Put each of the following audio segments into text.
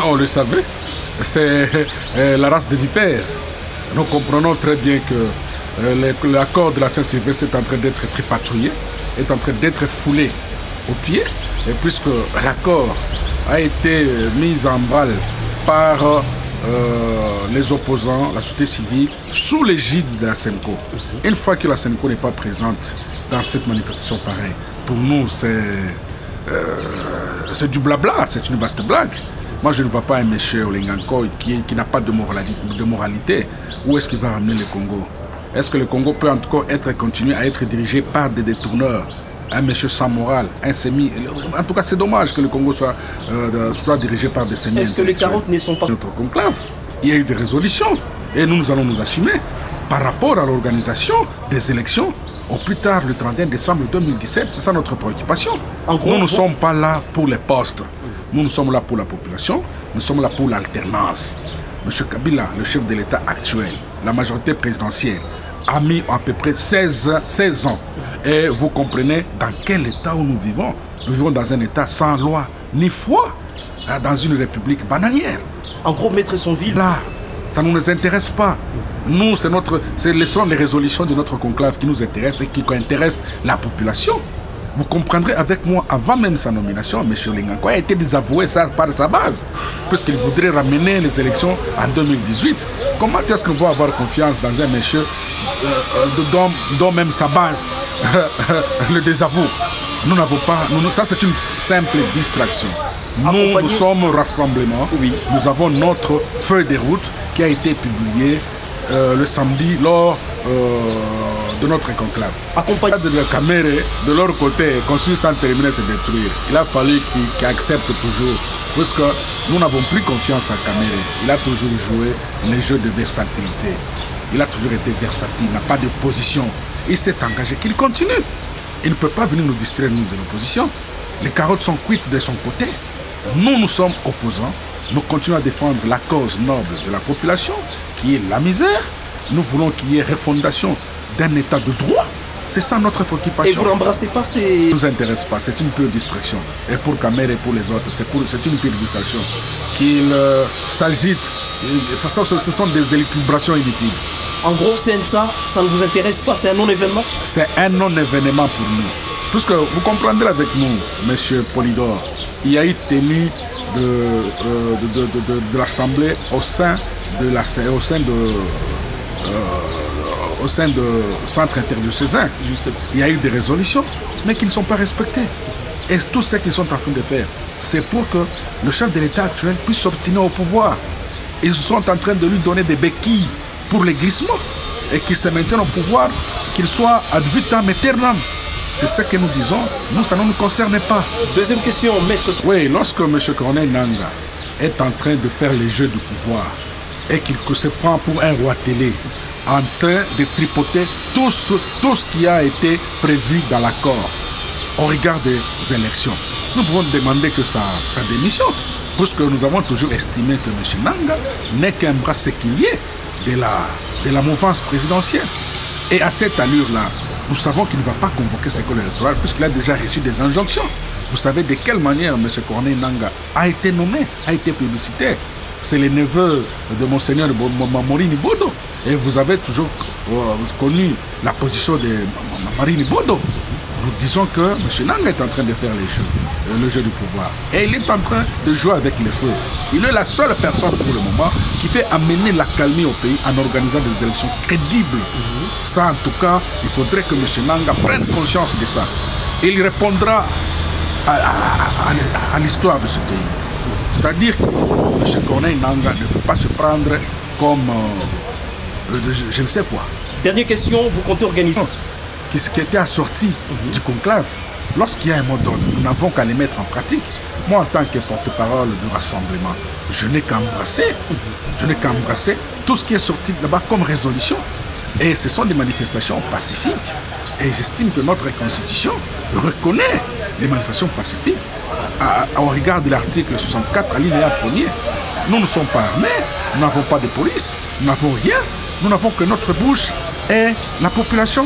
On le savait. C'est la race des vipères. Nous comprenons très bien que l'accord de la Saint-Sylvestre est en train d'être tripatouillé, est en train d'être foulé au pied, et puisque l'accord a été mis en balle par les opposants, la société civile, sous l'égide de la SENCO. Une fois que la SENCO n'est pas présente dans cette manifestation pareille, pour nous c'est du blabla, c'est une vaste blague. Moi je ne vois pas un monsieur Olenganko qui n'a pas de moralité. Où est-ce qu'il va ramener le Congo? Est-ce que le Congo peut en tout cas continuer à être dirigé par des détourneurs? Un monsieur sans morale, un sémi. En tout cas, c'est dommage que le Congo soit dirigé par des sémis. Est-ce que les carottes ne sont pas... Notre conclave, il y a eu des résolutions et nous allons nous assumer par rapport à l'organisation des élections au plus tard le 31 décembre 2017. C'est ça notre préoccupation. Nous ne sommes pas là pour les postes. Nous sommes là pour la population. Nous sommes là pour l'alternance. Monsieur Kabila, le chef de l'État actuel, la majorité présidentielle, a mis à peu près 16 ans. Et vous comprenez dans quel état où nous vivons. Nous vivons dans un état sans loi ni foi, dans une république bananière. En gros, maître Sonville. Là, ça ne nous intéresse pas. Nous, ce sont les résolutions de notre conclave qui nous intéressent et qui intéressent la population. Vous comprendrez avec moi, avant même sa nomination, M. Olenganko a été désavoué par sa base, puisqu'il voudrait ramener les élections en 2018. Comment est-ce qu'on va avoir confiance dans un monsieur dont même sa base le désavoue? Nous n'avons pas... ça, c'est une simple distraction. Nous sommes au rassemblement. Oui. Nous avons notre feuille de route qui a été publiée le samedi lors de notre conclave. Accompagné de la caméra, de leur côté, construire sans terminer, se détruire. Il a fallu qu'il accepte toujours, parce que nous n'avons plus confiance à Kamere. Il a toujours joué les jeux de versatilité. Il a toujours été versatile, n'a pas de position. Il s'est engagé, qu'il continue. Il ne peut pas venir nous distraire, nous, de l'opposition. Les carottes sont cuites de son côté. Nous sommes opposants. Nous continuons à défendre la cause noble de la population, qui est la misère. Nous voulons qu'il y ait refondation d'un état de droit. C'est ça notre préoccupation. Et vous n'embrassez pas ces... Ça ne nous intéresse pas, c'est une pure distraction. Et pour Kamere et pour les autres, c'est une pure distraction. Qu'il s'agite, ce sont des élucubrations inutiles. En gros, ça ne vous intéresse pas, c'est un non-événement? C'est un non-événement pour nous. Puisque vous comprendrez avec nous, monsieur Polydor, il y a eu tenue de l'Assemblée au sein de centre interdiocésain. Il y a eu des résolutions, mais qui ne sont pas respectées. Et tout ce qu'ils sont en train de faire, c'est pour que le chef de l'État actuel puisse s'obtenir au pouvoir. Ils sont en train de lui donner des béquilles pour les glissements et qu'il se maintienne au pouvoir, qu'il soit ad vitam aeternam. C'est ce que nous disons. Nous, ça ne nous concerne pas. Deuxième question, maître. Oui, lorsque M. Corneille Nangaa est en train de faire les jeux du pouvoir et qu'il se prend pour un roi télé, en train de tripoter tout ce qui a été prévu dans l'accord au regard des élections, nous pouvons demander que sa démission, puisque nous avons toujours estimé que M. Nangaa n'est qu'un bras séculier de la mouvance présidentielle. Et à cette allure-là, nous savons qu'il ne va pas convoquer cette école électorale puisqu'il a déjà reçu des injonctions. Vous savez de quelle manière M. Corneille Nangaa a été nommé, a été publicité. C'est le neveu de Monseigneur Morini Bodo. Et vous avez toujours connu la position de Morini Bodo. Nous disons que M. Nangaa est en train de faire le jeu du pouvoir. Et il est en train de jouer avec les feux. Il est la seule personne pour le moment qui peut amener la calmie au pays en organisant des élections crédibles. Ça, en tout cas, il faudrait que M. Nangaa prenne conscience de ça. Il répondra à l'histoire de ce pays. C'est-à-dire que M. Corneille Nangaa ne peut pas se prendre comme je ne sais quoi. Dernière question, vous comptez organiser qui était assorti du conclave. Lorsqu'il y a un mot d'ordre, nous n'avons qu'à les mettre en pratique. Moi, en tant que porte-parole du rassemblement, je n'ai qu'à embrasser tout ce qui est sorti là-bas comme résolution. Et ce sont des manifestations pacifiques. Et j'estime que notre Constitution reconnaît les manifestations pacifiques au regard de l'article 64, alinéa 1er. Nous ne sommes pas armés, nous n'avons pas de police, nous n'avons rien. Nous n'avons que notre bouche et la population.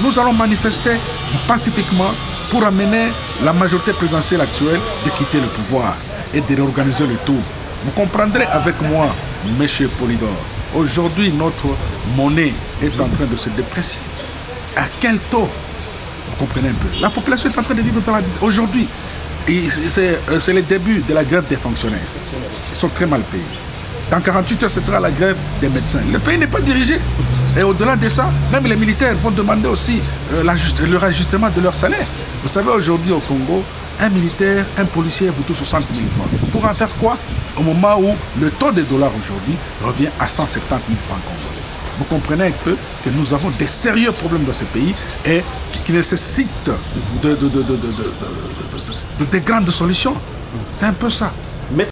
Nous allons manifester pacifiquement pour amener la majorité présidentielle actuelle de quitter le pouvoir et de réorganiser le tout. Vous comprendrez avec moi, monsieur Polydor, aujourd'hui notre monnaie est en train de se déprécier. À quel taux? Vous comprenez un peu. La population est en train de vivre dans la... Aujourd'hui, c'est le début de la grève des fonctionnaires. Ils sont très mal payés. Dans 48 heures, ce sera la grève des médecins. Le pays n'est pas dirigé. Et au-delà de ça, même les militaires vont demander aussi le rajustement de leur salaire. Vous savez, aujourd'hui au Congo, un militaire, un policier vous touche 60 000 francs. Pour en faire quoi? Au moment où le taux des dollars aujourd'hui revient à 170 000 francs congolais. Vous comprenez un peu que nous avons des sérieux problèmes dans ce pays et qui nécessitent de grandes solutions. C'est un peu ça.